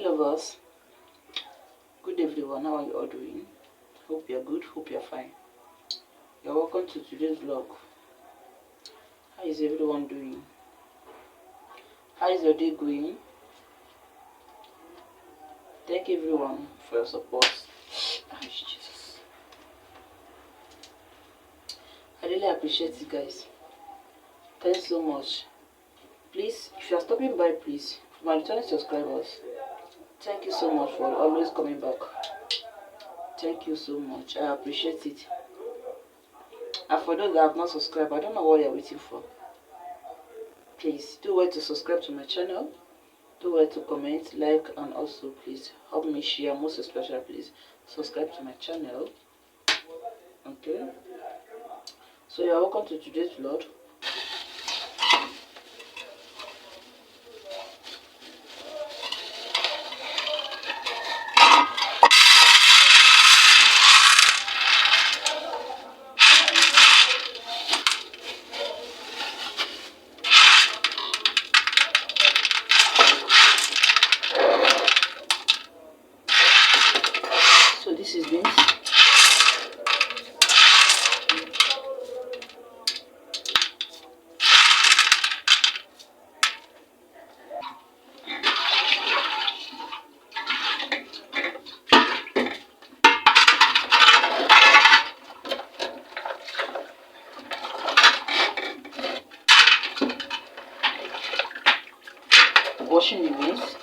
Lovers, good everyone. How are you all doing? Hope you're good. Hope you're fine. You're welcome to today's vlog. How is everyone doing? How is your day going? Thank everyone for your support. Jesus. I really appreciate you guys. Thanks so much. Please, if you are stopping by, please, for my returning subscribers, thank you so much for always coming back. Thank you so much. I appreciate it. And for those that have not subscribed, I don't know what you're waiting for. Please do well to subscribe to my channel. Do well to comment, like, and also please help me share. Most especially, please subscribe to my channel. Okay. So you're welcome to today's vlog. So this is beans. Washing the beans.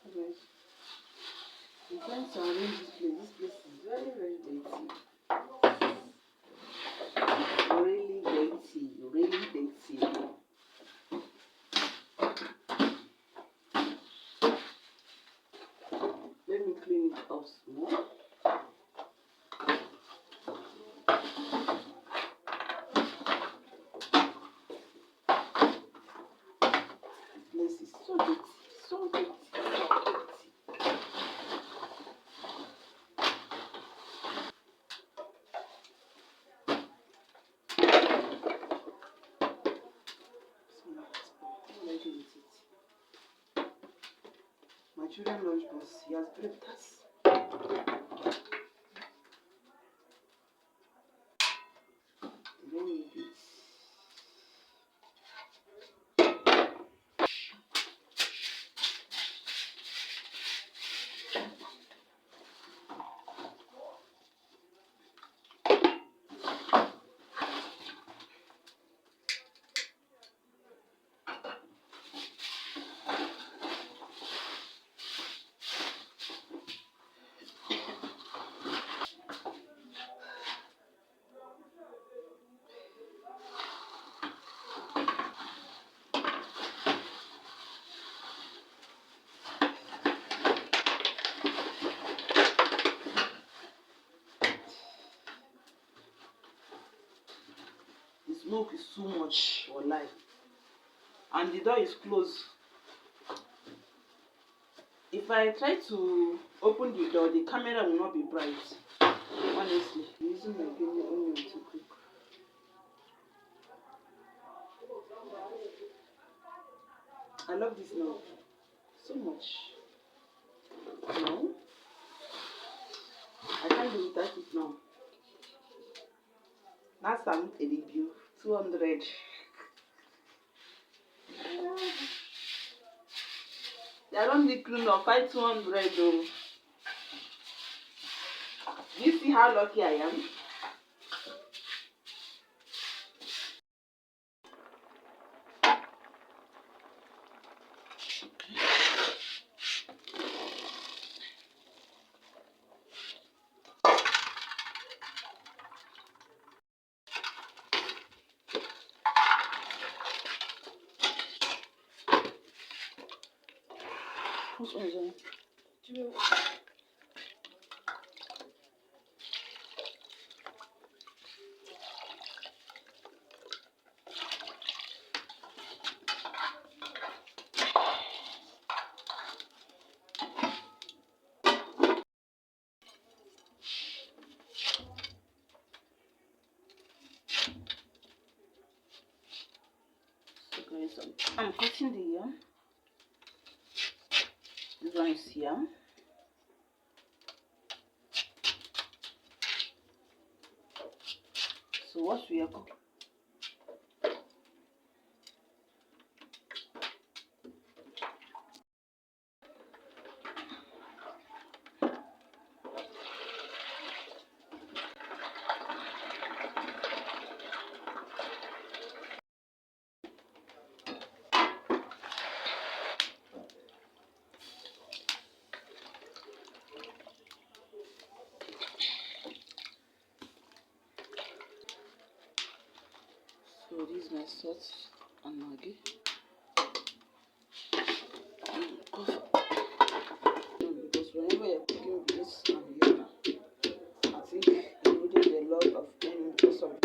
Okay. I'm trying to arrange this place. This place is very, very dirty. Really dirty. Really dirty. Let me clean it up small. This is so dirty. So dirty. So dirty. What I do with it? My children lunch box. He has breakfast. Then we do it. The smoke is too much for life. and the door is closed. If I try to open the door, the camera will not be bright. Honestly, I'm using my baby onion to cook. I love this now so much. Now I can't do without it now. Last time a review 200. They don't be clean or fight 200 though. You see how lucky I am? What's on there? I'm cutting the yam. This one is yam. So what we are cooking? So this is my salt and maggi. Because whenever you're cooking with this yam, I think you needed a lot of them because of it.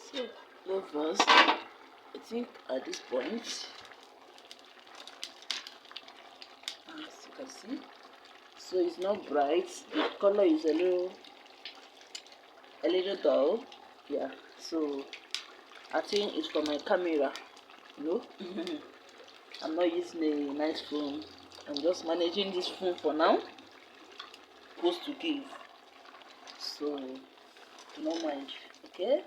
So, lovers, I think at this point, as you can see, so it's not bright. The color is a little dull. Yeah. So I think it's for my camera. No, I'm not using a nice phone. I'm just managing this phone for now. Supposed to give. So no mind. Okay.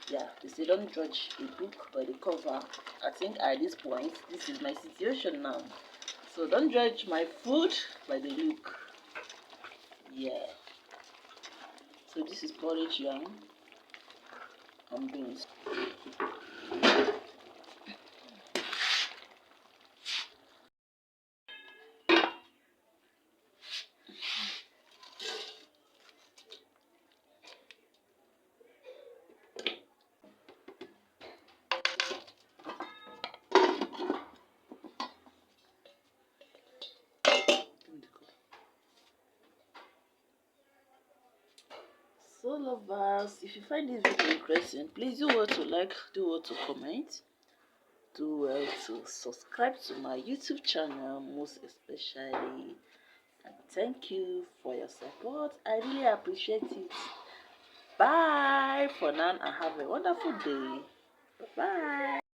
Yeah, they say don't judge a book by the cover. I think at this point, this is my situation now. So don't judge my food by the look. Yeah. So this is porridge yam and beans. So lovers, if you find this video interesting, please do what to like, do what to comment, do well to subscribe to my YouTube channel, most especially, and thank you for your support. I really appreciate it. Bye for now and have a wonderful day. Bye.